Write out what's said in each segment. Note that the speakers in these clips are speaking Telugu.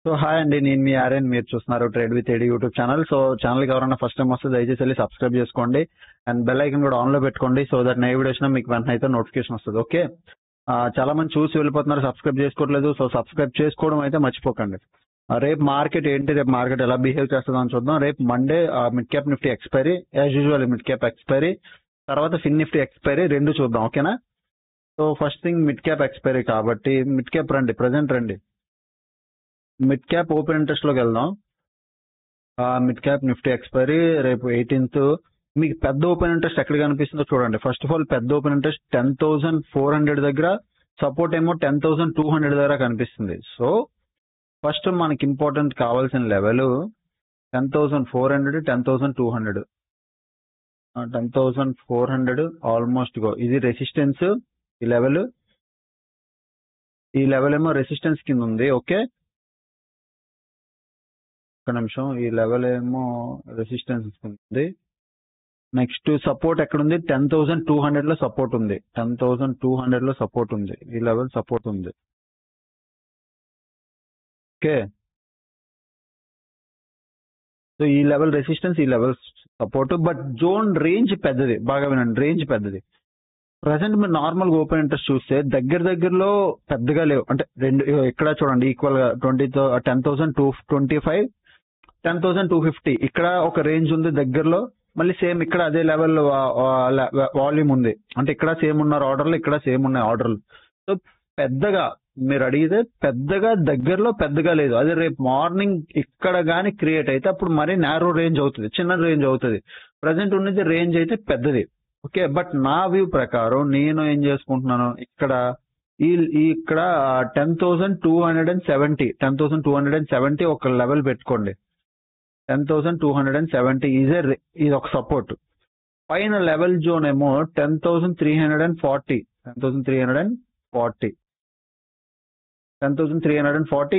సో హాయ్ అండి, నేను మీ ఆర్యన్. మీరు చూస్తున్నారు trade with AD YouTube channel. So ఛానల్కి ఎవరైనా ఫస్ట్ టైం వస్తే దయచేసి వెళ్ళి సబ్స్క్రైబ్ చేసుకోండి అండ్ బెల్ ఐకన్ కూడా ఆన్లో పెట్టుకోండి. సో దట్ నా వీడియో వచ్చినా మీకు వెంటనే అయితే నోటిఫికేషన్ వస్తుంది. ఓకే, చాలా మంది చూసి వెళ్ళిపోతున్నారు, సబ్స్క్రైబ్ చేసుకోవట్లేదు. సో సబ్స్క్రైబ్ చేసుకోవడం అయితే మర్చిపోకండి. రేపు మార్కెట్ ఏంటి, రేపు మార్కెట్ ఎలా బిహేవ్ చేస్తుందో అని చూద్దాం. రేపు Monday mid cap Nifty expiry, as usual mid cap expiry, తర్వాత ఫిన్ నిఫ్టీ ఎక్స్పైరీ రెండు చూద్దాం. ఓకేనా? So first thing mid cap expiry కాబట్టి మిడ్ క్యాప్ రండి, ప్రజెంట్ రండి. మిడ్ క్యాప్ ఓపెన్ ఇంట్రెస్ట్ లోకి వెళ్దాం. మిడ్ క్యాప్ నిఫ్టీ ఎక్స్పైరీ రేపు 18th. మీకు పెద్ద ఓపెన్ ఇంట్రెస్ట్ ఎక్కడ కనిపిస్తుందో చూడండి. ఫస్ట్ ఆఫ్ ఆల్ పెద్ద ఓపెన్ ఇంట్రెస్ట్ 10,400 దగ్గర, సపోర్ట్ ఏమో 10,200 దగ్గర కనిపిస్తుంది. సో ఫస్ట్ మనకి ఇంపార్టెంట్ కావాల్సిన లెవెల్ 10,400, 10,200. 10,400 ఆల్మోస్ట్ గో, ఇది రెసిస్టెన్స్. ఈ లెవెల్ ఏమో రెసిస్టెన్స్ కింద ఉంది. ఓకే, ఒక నిమిషం. ఈ లెవెల్ ఏమో రెసిస్టెన్స్ ఉంది. నెక్స్ట్ సపోర్ట్ ఎక్కడుంది? 10,200 లో సపోర్ట్ ఉంది. 10,200 లో సపోర్ట్ ఉంది. ఈ లెవెల్ సపోర్ట్ ఉంది. ఓకే, సో ఈ లెవెల్ రెసిస్టెన్స్, ఈ level support. But zone range పెద్దది, బాగా వినండి, రేంజ్ పెద్దది. ప్రజెంట్ మీరు నార్మల్ ఓపెన్ ఇంట్రెస్ట్ చూస్తే దగ్గరలో పెద్దగా లేవు. అంటే రెండు ఇక్కడ చూడండి, ఈక్వల్ గా 10,225, 10,250 ఇక్కడ ఒక రేంజ్ ఉంది దగ్గరలో. మళ్ళీ సేమ్ ఇక్కడ అదే లెవెల్ వాల్యూమ్ ఉంది. అంటే ఇక్కడ సేమ్ ఉన్నారు ఆర్డర్లు, ఇక్కడ సేమ్ ఉన్నాయి ఆర్డర్లు. సో పెద్దగా మీరు అడిగితే పెద్దగా దగ్గరలో పెద్దగా లేదు. అదే రేపు మార్నింగ్ ఇక్కడ కానీ క్రియేట్ అయితే అప్పుడు మరీ నారో రేంజ్ అవుతుంది, చిన్న రేంజ్ అవుతుంది. ప్రజెంట్ ఉన్నది రేంజ్ అయితే పెద్దది. ఓకే, బట్ నా వ్యూ ప్రకారం నేను ఏం చేసుకుంటున్నాను, ఇక్కడ 10,270 ఒక లెవెల్ పెట్టుకోండి. 10,270 ఇది ఒక సపోర్ట్. పైన లెవెల్ జోన్ ఏమో 10,340, 10,340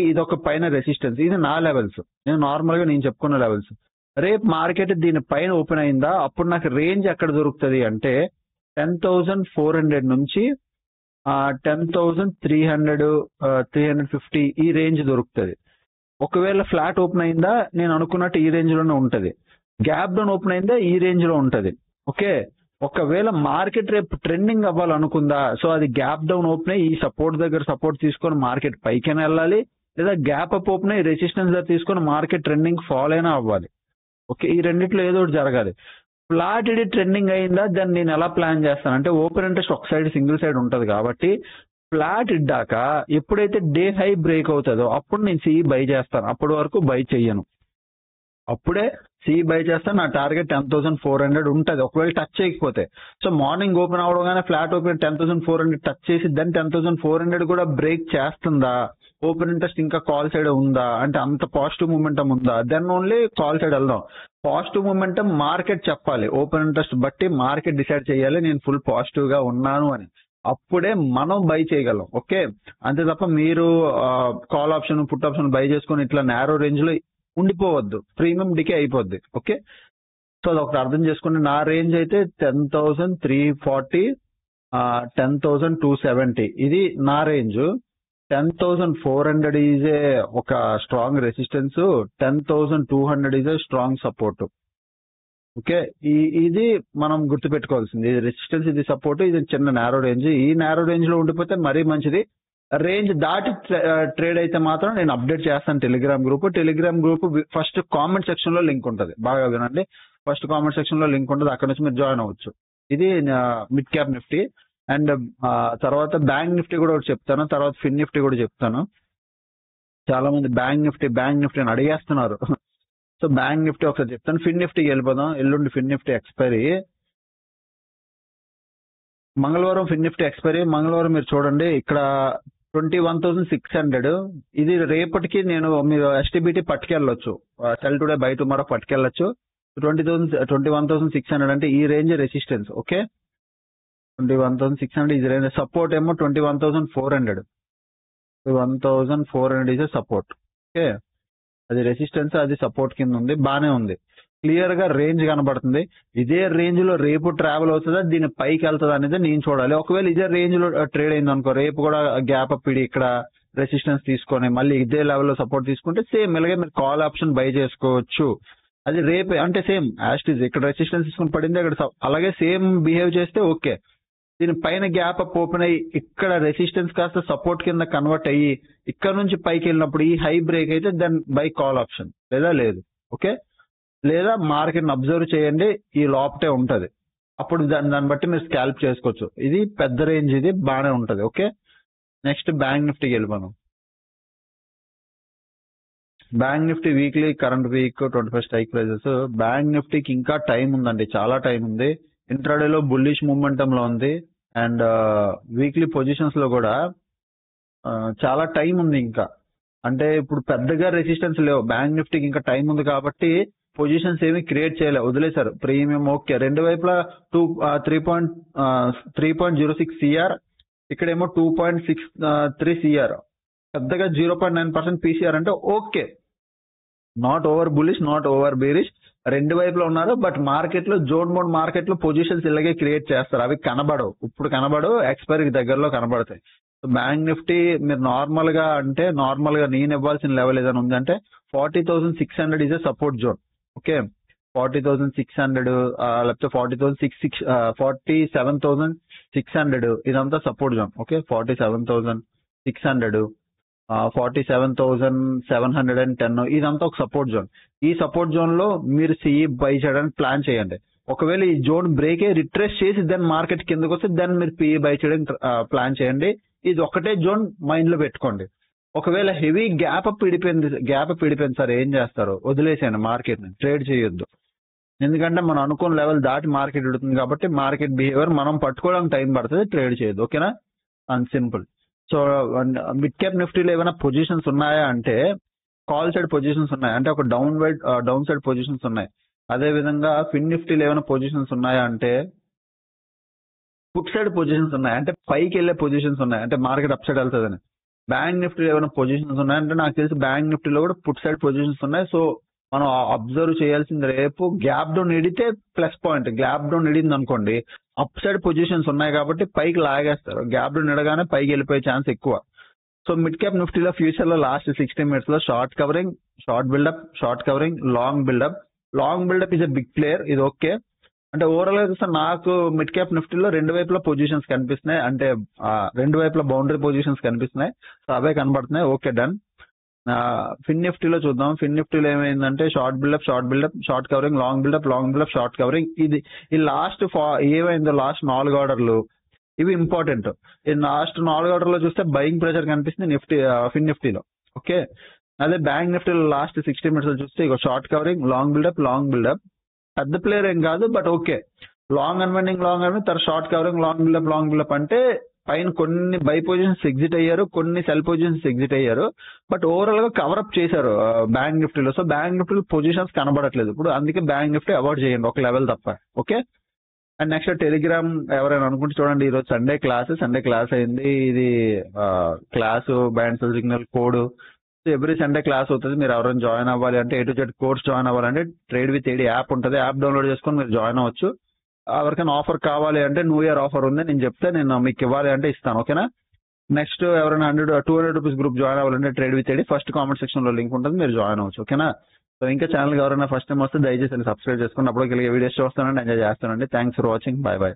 ఇది ఒక పైన రెసిస్టెన్స్. ఇది నా లెవెల్స్, నేను చెప్పుకున్న లెవెల్స్. రేపు మార్కెట్ దీని పైన ఓపెన్ అయిందా అప్పుడు నాకు రేంజ్ ఎక్కడ దొరుకుతుంది అంటే 10,400 నుంచి 10,300, 350 ఈ రేంజ్ దొరుకుతుంది. ఒకవేళ ఫ్లాట్ ఓపెన్ అయిందా నేను అనుకున్నట్టు ఈ రేంజ్ లోనే ఉంటది. గ్యాప్ డౌన్ ఓపెన్ అయిందా ఈ రేంజ్ లో ఉంటది. ఓకే, ఒకవేళ మార్కెట్ రేపు ట్రెండింగ్ అవ్వాలనుకుందా, సో అది గ్యాప్ డౌన్ ఓపెన్ అయ్యి ఈ సపోర్ట్ దగ్గర సపోర్ట్ తీసుకొని మార్కెట్ పైకైనా వెళ్ళాలి, లేదా గ్యాప్ అప్ ఓపెన్ అయ్యి రెసిస్టెన్స్ దగ్గర తీసుకొని మార్కెట్ ట్రెండింగ్ ఫాల్ అయినా అవ్వాలి. ఓకే, ఈ రెండిట్లో ఏదో ఒకటి జరగాలి. ఫ్లాట్ ఇది ట్రెండింగ్ అయిందా దాన్ని నేను ఎలా ప్లాన్ చేస్తాను అంటే ఓపెన్ ఇంట్రెస్ట్ ఒక సైడ్ సింగిల్ సైడ్ ఉంటది కాబట్టి ఫ్లాట్ ఇడ్డాక ఎప్పుడైతే డే హై బ్రేక్ అవుతుందో అప్పుడు నేను సిఈ బై చేస్తాను. అప్పటి వరకు బై చెయ్యను, అప్పుడే సిఈ బై చేస్తాను. నా టార్గెట్ 10,400 ఉంటుంది ఒకవేళ టచ్ చేయకపోతే. సో మార్నింగ్ ఓపెన్ అవడగానే ఫ్లాట్ ఓపెన్ 10,400 టచ్ చేసి దాన్ని 10,400 కూడా బ్రేక్ చేస్తుందా, ఓపెన్ ఇంట్రెస్ట్ ఇంకా కాల్ సైడ్ ఉందా అంటే అంత పాజిటివ్ మూమెంటం ఉందా, దెన్ ఓన్లీ కాల్ సైడ్ వెళ్దాం. పాజిటివ్ మూమెంటం మార్కెట్ చెప్పాలి, ఓపెన్ ఇంట్రెస్ట్ బట్టి మార్కెట్ డిసైడ్ చేయాలి నేను ఫుల్ పాజిటివ్ గా ఉన్నాను అని. అప్పుడే మనం బై చేయగలం. ఓకే, అంతే తప్ప మీరు call option put option by చేసుకొని ఇట్లా నారో రేంజ్ లో ఉండిపోవద్దు, ప్రీమియం డికే అయిపోద్ది. ఓకే, సో అది ఒకటి అర్థం చేసుకోండి. నా రేంజ్ అయితే 10,340, 10,270 ఇది నా రేంజ్. 10,400 ఈజ్ ఏ ఒక strong resistance, 10,200 is a strong support. Okay, ఇది మనం గుర్తుపెట్టుకోవాల్సింది. ఇది రెసిస్టెన్స్, ఇది సపోర్ట్, ఇది చిన్న నారో రేంజ్. ఈ నారో రేంజ్ లో ఉండిపోతే మరీ మంచిది. రేంజ్ దాటి ట్రేడ్ అయితే మాత్రం నేను అప్డేట్ చేస్తాను Telegram group first comment section లో లింక్ ఉంటుంది, బాగా వినండి. ఫస్ట్ కామెంట్ సెక్షన్ లో లింక్ ఉంటుంది, అక్కడ నుంచి మీరు జాయిన్ అవ్వచ్చు. ఇది మిడ్ క్యాప్ నిఫ్టీ. అండ్ తర్వాత బ్యాంక్ నిఫ్టీ కూడా ఒకటి చెప్తాను, తర్వాత ఫిన్ నిఫ్టీ కూడా చెప్తాను. చాలా మంది బ్యాంక్ నిఫ్టీ అని అడిగేస్తున్నారు. సో బ్యాంక్ నిఫ్టీ ఒకసారి చెప్తాను. ఫిన్ నిఫ్టీకి వెళ్ళిపోదాం. ఎల్లుండి ఫిన్ నిఫ్టీ ఎక్స్పైరీ, మంగళవారం ఫిన్ నిఫ్టీ ఎక్స్పైరీ. మంగళవారం మీరు చూడండి ఇక్కడ 21,600. ఇది రేపటికి మీరు ఎస్టీబీటీ పట్టుకెళ్ళొచ్చు, సెల్ టుడే బై టుమారో పట్టుకెళ్ళొచ్చు. 21,600 అంటే ఈ రేంజ్ రెసిస్టెన్స్. ఓకే, 21,600 ఇది రేంజ్. సపోర్ట్ ఏమో 21,400, 21,400 ఈజ్ సపోర్ట్. ఓకే, అది రెసిస్టెన్స్, అది సపోర్ట్ కింద ఉంది, బానే ఉంది. క్లియర్ గా రేంజ్ కనబడుతుంది. ఇదే రేంజ్ లో రేపు ట్రావెల్ అవుతుందా, దీని పైకి వెళ్తుందా అనేది నేను చూడాలి. ఒకవేళ ఇదే రేంజ్ లో ట్రేడ్ అయింది అనుకో, రేపు కూడా గ్యాప్ అప్ ఇక్కడ రెసిస్టెన్స్ తీసుకొని మళ్ళీ ఇదే లెవెల్లో సపోర్ట్ తీసుకుంటే సేమ్ ఇలాగే మీరు కాల్ ఆప్షన్ బై చేసుకోవచ్చు. అది రేపే అంటే సేమ్ యాస్టిజ్ ఇక్కడ రెసిస్టెన్స్ తీసుకుని పడింది అక్కడ అలాగే సేమ్ బిహేవ్ చేస్తే ఓకే. దీని పైన గ్యాప్ అప్ ఓపెన్ అయ్యి ఇక్కడ రెసిస్టెన్స్ కాస్త సపోర్ట్ కింద కన్వర్ట్ అయ్యి ఇక్కడ నుంచి పైకి వెళ్ళినప్పుడు ఈ హై బ్రేక్ అయితే దెన్ బై కాల్ ఆప్షన్ లేదా లేదు. ఓకే, లేదా మార్కెట్ అబ్జర్వ్ చేయండి, ఈ లోపటే ఉంటది, అప్పుడు దాన్ని బట్టి మీరు స్కాల్ప్ చేసుకోవచ్చు. ఇది పెద్ద రేంజ్, ఇది బాగానే ఉంటది. ఓకే, నెక్స్ట్ బ్యాంక్ నిఫ్టీకి వెళ్ళిపోను. Bank Nifty weekly current week 25 strike prices. Bank నిఫ్టీకి ఇంకా టైం ఉందండి, చాలా టైం ఉంది. ఇంట్రాడేలో బుల్లిష్ మూమెంటం లో ఉంది అండ్ వీక్లీ పొజిషన్స్ లో కూడా చాలా టైం ఉంది ఇంకా. అంటే ఇప్పుడు పెద్దగా రెసిస్టెన్స్ లేవు, బ్యాంక్ నిఫ్టీకి ఇంకా టైం ఉంది కాబట్టి పొజిషన్స్ ఏమి క్రియేట్ చేయలేదు, వదిలేశారు. ప్రీమియం ఓకే, రెండు వైపులా 3.06 సిఆర్, ఇక్కడేమో 2.63 సిఆర్, పెద్దగా 0.9% పీసీఆర్ అంటే okay, not over bullish not over bearish, రెండు వైపులో ఉన్నారు. బట్ మార్కెట్ లో జోన్ మోడ్ మార్కెట్ లో పొజిషన్స్ ఇలాగే క్రియేట్ చేస్తారు, అవి కనబడవు, ఇప్పుడు కనబడవు, ఎక్స్పైరీకి దగ్గరలో కనబడతాయి. బ్యాంక్ నిఫ్టీ మీరు నార్మల్ గా అంటే నార్మల్ గా నేను ఇవ్వాల్సిన లెవెల్ ఏదైనా ఉందంటే 40,600 is a support zone. Okay, 40,600 లేకపోతే 47,600 ఇదంతా సపోర్ట్ జోన్. ఓకే, 47,600 47,710 ఇదంతా ఒక సపోర్ట్ జోన్. ఈ సపోర్ట్ జోన్ లో మీరు సిఈ బై చేయడానికి ప్లాన్ చేయండి. ఒకవేళ ఈ జోన్ బ్రేక్ అయ్యి రిట్రేస్ చేసి దెన్ మార్కెట్ కిందకి వస్తే దెన్ మీరు పిఈ బై చేయడానికి ప్లాన్ చేయండి. ఇది ఒకటే జోన్ మైండ్ లో పెట్టుకోండి. ఒకవేళ హెవీ గ్యాప్ అప్ విడిపోయింది సార్, ఏం చేస్తారు, వదిలేసేయండి, మార్కెట్ ని ట్రేడ్ చేయొద్దు. ఎందుకంటే మనం అనుకున్న లెవెల్ దాటి మార్కెట్ ఇడుతుంది కాబట్టి మార్కెట్ బిహేవియర్ మనం పట్టుకోవడానికి టైం పడుతుంది, ట్రేడ్ చేయొద్దు. ఓకేనా, and simple. So mid cap నిఫ్టీలో ఏమైనా పొజిషన్స్ ఉన్నాయా అంటే కాల్ సైడ్ పొజిషన్స్ ఉన్నాయి, అంటే ఒక డౌన్ సైడ్ పొజిషన్స్ ఉన్నాయి. అదే విధంగా ఫిన్ నిఫ్టీలో ఏమైనా పొజిషన్స్ ఉన్నాయా అంటే పుట్ సైడ్ పొజిషన్స్ ఉన్నాయి, అంటే పైకి వెళ్ళే పొజిషన్స్ ఉన్నాయి, అంటే మార్కెట్ అప్ సైడ్ వెళ్తుందని. బ్యాంక్ నిఫ్టీలో ఏమైనా పొజిషన్స్ ఉన్నాయంటే నాకు తెలిసి బ్యాంక్ నిఫ్టీలో కూడా పుట్ సైడ్ పొజిషన్స్ ఉన్నాయి. సో మనం అబ్జర్వ్ చేయాల్సింది రేపు గ్యాప్ డౌన్ ఇడితే ప్లస్ పాయింట్, గ్యాప్ డౌన్ ఇడింది అనుకోండి అప్ సైడ్ పొజిషన్స్ ఉన్నాయి కాబట్టి పైకి లాగేస్తారు, గ్యాప్ డౌన్ ఇడగానే పైకి వెళ్ళిపోయే ఛాన్స్ ఎక్కువ. సో మిడ్ క్యాప్ నిఫ్టీలో ఫ్యూచర్ లో లాస్ట్ 60 minutes లో short covering, short buildup, short covering, long buildup. Long buildup is a big player, ఇది ఓకే. అంటే ఓవరాల్ గా చూస్తే నాకు మిడ్ క్యాప్ నిఫ్టీలో రెండు వైపులా పొజిషన్స్ కనిపిస్తున్నాయి, అంటే రెండు వైపులా బౌండరీ పొజిషన్స్ కనిపిస్తున్నాయి, సో అవే కనబడుతున్నాయి. Okay, done. ఫిన్ నిఫ్టీలో చూద్దాం. ఫిన్ నిఫ్టీలో ఏమైందంటే short buildup, short covering, long buildup, short covering. ఈ లాస్ట్ ఏమైందో లాస్ట్ 4 ఆర్డర్లు ఇవి ఇంపార్టెంట్. ఈ లాస్ట్ 4 ఆర్డర్లో చూస్తే బయింగ్ ప్రెషర్ కనిపిస్తుంది ఫిన్ నిఫ్టీలో. ఓకే, అదే బ్యాంక్ నిఫ్టీలో లాస్ట్ 60 minutes చూస్తే ఇక షార్ట్ కవరింగ్, లాంగ్ బిల్డప్. పెద్ద ప్లేయర్ ఏం కాదు బట్ ఓకే, లాంగ్ అన్వైండింగ్ తర్వాత షార్ట్ కవరింగ్, లాంగ్ బిల్డప్ అంటే పైన కొన్ని బై పొజిషన్స్ ఎగ్జిట్ అయ్యారు, కొన్ని సెల్ పొజిషన్స్ ఎగ్జిట్ అయ్యారు, బట్ ఓవరాల్ గా కవరప్ చేశారు బ్యాంక్ నిఫ్టీలో. సో బ్యాంక్ నిఫ్టీలో పొజిషన్స్ కనబడట్లేదు ఇప్పుడు, అందుకే బ్యాంక్ నిఫ్టీ అవాయిడ్ చేయండి ఒక లెవెల్ తప్ప. ఓకే, అండ్ నెక్స్ట్ టెలిగ్రామ్ ఎవరైనా అనుకుంటే చూడండి, ఈరోజు సండే క్లాస్ అయింది. ఇది class band signal code every Sunday class అవుతుంది. మీరు ఎవరైనా జాయిన్ అవ్వాలి అంటే A to Z course join అవ్వాలంటే ట్రేడ్ విత్ ఏడి యాప్ ఉంటుంది, యాప్ డౌన్లోడ్ చేసుకొని మీరు జాయిన్ అవ్వచ్చు. ఎవరికైనా ఆఫర్ కావాలి అంటే న్యూ ఇయర్ ఆఫర్ ఉంది, నేను చెప్తే నేను మీకు ఇవ్వాలి అంటే ఇస్తాను. ఓకేనా, నెక్స్ట్ ఎవరైనా 200 రూపీస్ గ్రూప్ జాయిన్ అవ్వాలంటే trade with AD first comment section లో లింక్ ఉంటుంది, మీరు జాయిన్ అవ్వచ్చు. ఓకేనా, సో ఇంకా ఛానల్ ఎవరైనా ఫస్ట్ టైం వస్తే దయచేసి సబ్స్క్రైబ్ చేసుకుని అప్పుడు వీడియోస్ చూస్తానండి, ఎంజాయ్ చేస్తానండి. Thanks for watching, bye.